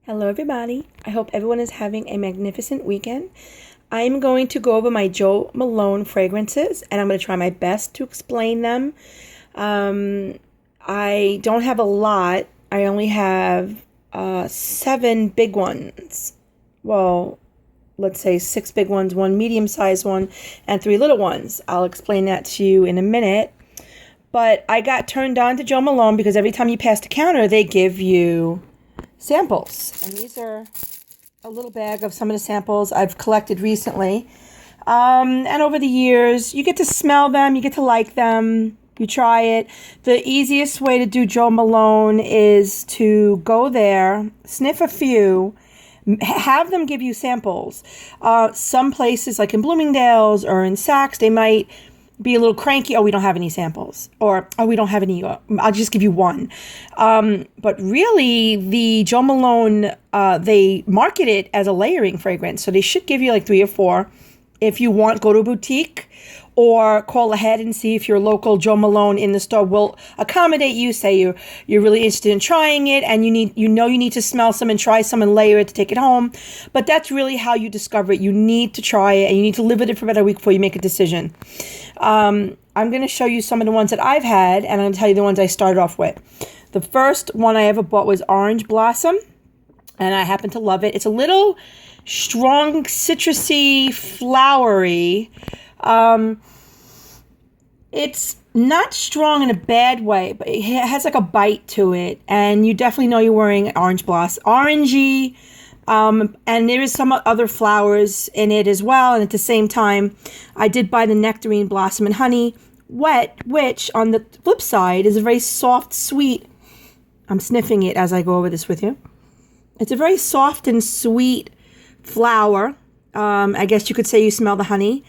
Hello, everybody. I hope everyone is having a magnificent weekend. I'm going to go over my Jo Malone fragrances, and I'm going to try my best to explain them. I don't have a lot. I only have 7 big ones. Well, let's say 6 big ones, 1 medium-sized one, and 3 little ones. I'll explain that to you in a minute. But I got turned on to Jo Malone because every time you pass the counter, they give you samples. And these are a little bag of some of the samples I've collected recently. And over the years, you get to smell them, you get to like them, you try it. The easiest way to do Jo Malone is to go there, sniff a few, have them give you samples. Some places, like in Bloomingdale's or in Saks, they might be a little cranky. Oh, we don't have any samples. Or, oh, we don't have any. I'll just give you one. But really, the Jo Malone, they market it as a layering fragrance. So they should give you like 3 or 4. If you want, go to a boutique or call ahead and see if your local Jo Malone in the store will accommodate you. Say you're really interested in trying it and you need to smell some and try some and layer it to take it home. But that's really how you discover it. You need to try it and you need to live with it for about a week before you make a decision. I'm going to show you some of the ones that I've had, and I'm going to tell you the ones I started off with. The first one I ever bought was Orange Blossom, and I happen to love it. It's a little strong, citrusy, flowery. It's not strong in a bad way, but it has like a bite to it, and you definitely know you're wearing Orange Blossom. Orangey. And there is some other flowers in it as well. And at the same time, I did buy the Nectarine Blossom and Honey Wet, which on the flip side is a very soft, sweet. I'm sniffing it as I go over this with you. It's a very soft and sweet flower. I guess you could say you smell the honey.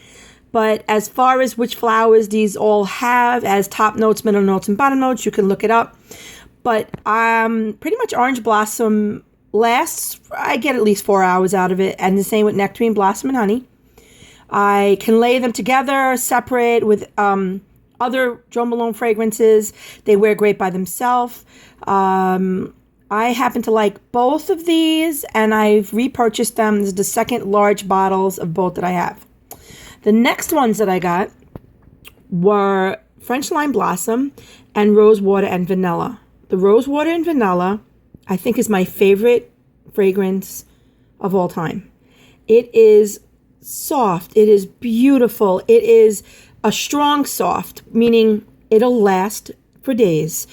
But as far as which flowers these all have as top notes, middle notes, and bottom notes, you can look it up. But pretty much Orange Blossom lasts, I get at least 4 hours out of it, and the same with Nectarine Blossom and Honey. I can lay them together, separate with other Jo Malone fragrances. They wear great by themselves. I happen to like both of these, and I've repurchased them. This is the second large bottles of both that I have. The next ones that I got were French Lime Blossom and Rosewater and Vanilla. The Rosewater and Vanilla, I think, is my favorite fragrance of all time. It is soft. It is beautiful. It is a strong soft, meaning it'll last for days.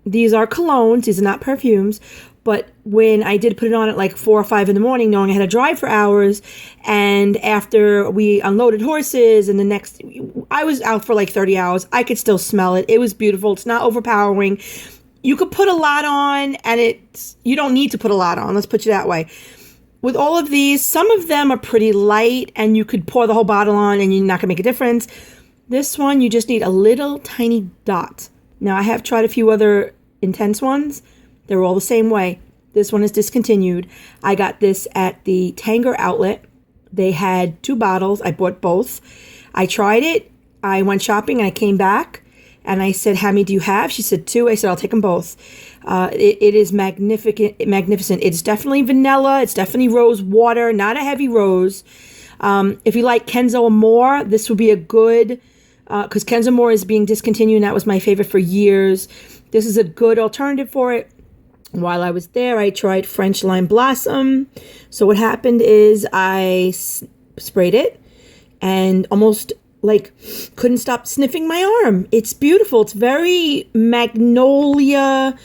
These are colognes. These are not perfumes. But when I did put it on at like 4 or 5 in the morning, knowing I had to drive for hours, and after we unloaded horses and I was out for like 30 hours, I could still smell it. It was beautiful. It's not overpowering. You could put a lot on, and you don't need to put a lot on. Let's put you that way. With all of these, some of them are pretty light, and you could pour the whole bottle on, and you're not going to make a difference. This one, you just need a little tiny dot. Now, I have tried a few other intense ones. They're all the same way. This one is discontinued. I got this at the Tanger outlet. They had 2 bottles. I bought both. I tried it. I went shopping, and I came back. And I said, how many do you have? She said 2. I said, I'll take them both. It is magnificent. It's definitely vanilla. It's definitely rose water, not a heavy rose. If you like Kenzo Amore, this would be a good, because Kenzo Amore is being discontinued, and that was my favorite for years. This is a good alternative for it. While I was there, I tried French Lime Blossom. So what happened is I sprayed it and almost couldn't stop sniffing my arm. It's beautiful. It's very magnolia,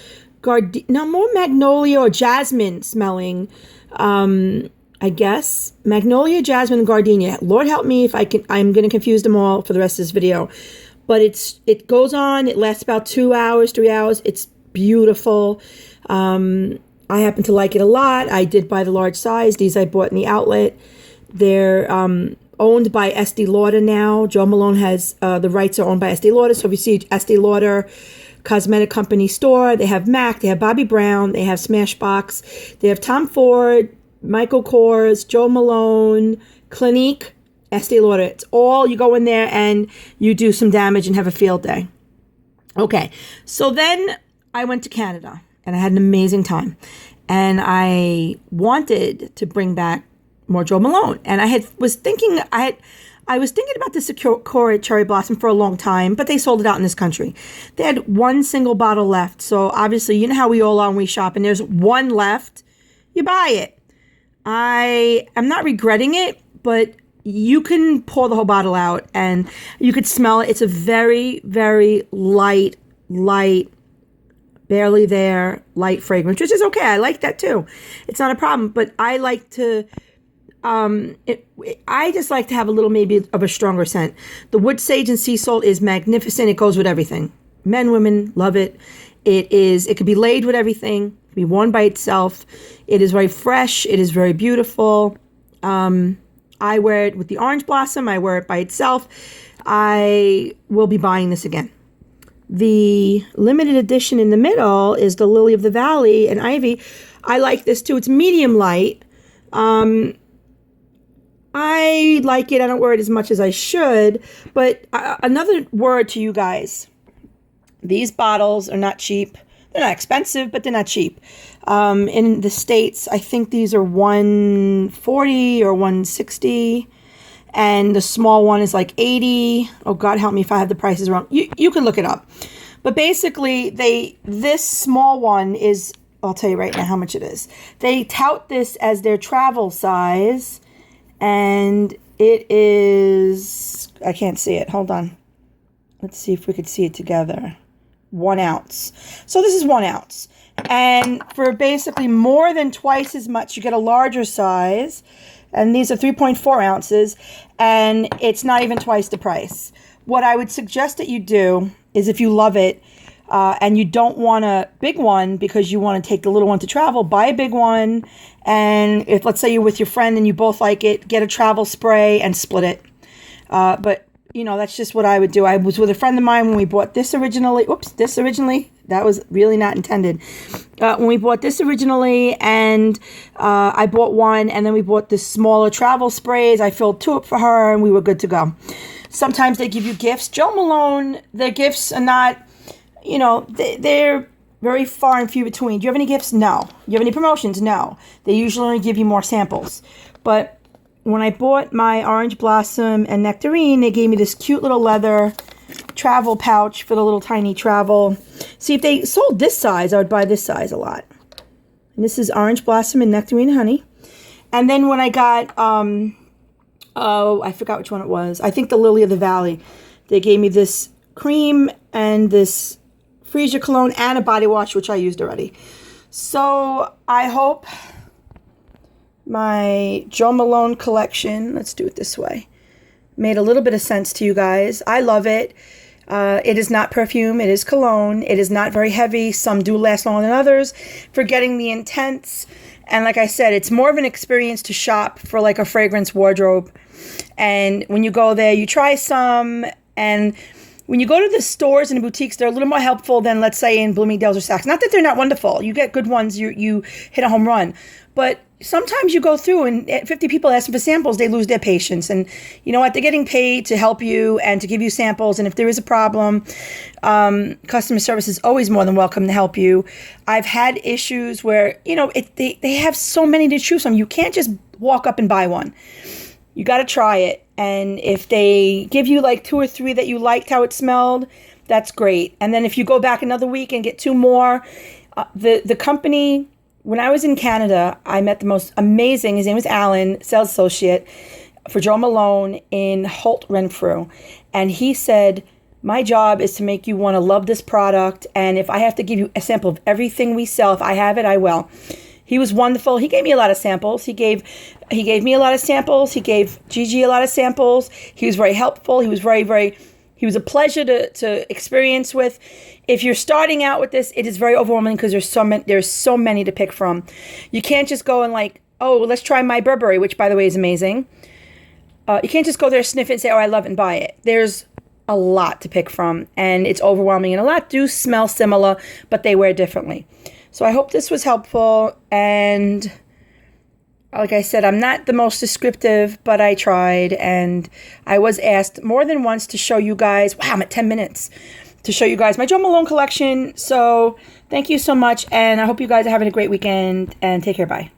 more magnolia or jasmine smelling. I guess magnolia, jasmine, and gardenia. Lord help me if I'm going to confuse them all for the rest of this video. But it goes on. It lasts about 2 hours, 3 hours. It's beautiful. I happen to like it a lot. I did buy the large size. These I bought in the outlet. They're owned by Estee Lauder now. Jo Malone has the rights are owned by Estee Lauder. So if you see Estee Lauder Cosmetic Company store, they have MAC, they have Bobbi Brown, they have Smashbox, they have Tom Ford, Michael Kors, Jo Malone, Clinique, Estee Lauder. It's all, you go in there and you do some damage and have a field day. Okay, so then I went to Canada and I had an amazing time. and I wanted to bring back more Jo Malone. And I was thinking about the Sakura Cherry Blossom for a long time, but they sold it out in this country. They had one single bottle left. So obviously, you know how we all are when we shop and there's one left, you buy it. I am not regretting it, but you can pour the whole bottle out and you could smell it. It's a very, very light, barely there, light fragrance, which is okay. I like that too. It's not a problem, but I like to... I just like to have a little maybe of a stronger scent. The wood sage and sea salt is magnificent. It goes with everything. Men, women love it. It could be laid with everything. It could be worn by itself. It is very fresh. It is very beautiful. I wear it with the orange blossom. I wear it by itself. I will be buying this again. The limited edition in the middle is the Lily of the Valley and Ivy. I like this too. It's medium light. I like it. I don't wear it as much as I should. But another word to you guys. These bottles are not cheap. They're not expensive, but they're not cheap. In the States, I think these are $140 or $160. And the small one is like $80. Oh, God help me if I have the prices wrong. You can look it up. But basically, this small one is... I'll tell you right now how much it is. They tout this as their travel size, and it is, I can't see it. Hold on. Let's see if we could see it together. 1 ounce. So this is 1 ounce. And for basically more than twice as much, you get a larger size. And these are 3.4 ounces, and it's not even twice the price. What I would suggest that you do is if you love it, and you don't want a big one because you want to take the little one to travel, buy a big one. And if, let's say you're with your friend and you both like it, get a travel spray and split it. But, you know, that's just what I would do. I was with a friend of mine when we bought this originally. That was really not intended. When we bought this originally, and I bought one, and then we bought the smaller travel sprays. I filled 2 up for her, and we were good to go. Sometimes they give you gifts. Jo Malone, their gifts are not... You know, they're very far and few between. Do you have any gifts? No. Do you have any promotions? No. They usually only give you more samples. But when I bought my Orange Blossom and Nectarine, they gave me this cute little leather travel pouch for the little tiny travel. See, if they sold this size, I would buy this size a lot. And this is Orange Blossom and Nectarine Honey. And then when I got, I forgot which one it was. I think the Lily of the Valley. They gave me this cream and this Freesia cologne and a body wash, which I used already. So I hope my Jo Malone collection, let's do it this way, made a little bit of sense to you guys. I love it. It is not perfume. It is cologne. It is not very heavy. Some do last longer than others. Forgetting the intense. And like I said, it's more of an experience to shop for like a fragrance wardrobe. And when you go there, you try some, and when you go to the stores and the boutiques, they're a little more helpful than, let's say, in Bloomingdale's or Saks. Not that they're not wonderful. You get good ones. You hit a home run. But sometimes you go through and 50 people asking for samples, they lose their patience. And you know what? They're getting paid to help you and to give you samples. And if there is a problem, customer service is always more than welcome to help you. I've had issues where, you know, they have so many to choose from. You can't just walk up and buy one. You got to try it. And if they give you like 2 or 3 that you liked how it smelled, that's great. And then if you go back another week and get 2 more, the company, when I was in Canada, I met the most amazing, his name was Alan, sales associate for Jo Malone in Holt Renfrew. And he said, my job is to make you want to love this product. And if I have to give you a sample of everything we sell, if I have it, I will. He was wonderful. He gave me a lot of samples. He gave me a lot of samples. He gave Gigi a lot of samples. He was very helpful. He was he was a pleasure to experience with. If you're starting out with this, it is very overwhelming because there's so many to pick from. You can't just go and like, oh, let's try my Burberry, which by the way is amazing. You can't just go there, sniff it, and say, oh, I love it, and buy it. There's a lot to pick from, and it's overwhelming. And a lot do smell similar, but they wear differently. So I hope this was helpful, and like I said, I'm not the most descriptive, but I tried, and I was asked more than once to show you guys, wow, I'm at 10 minutes, to show you guys my Jo Malone collection. So thank you so much, and I hope you guys are having a great weekend, and take care. Bye.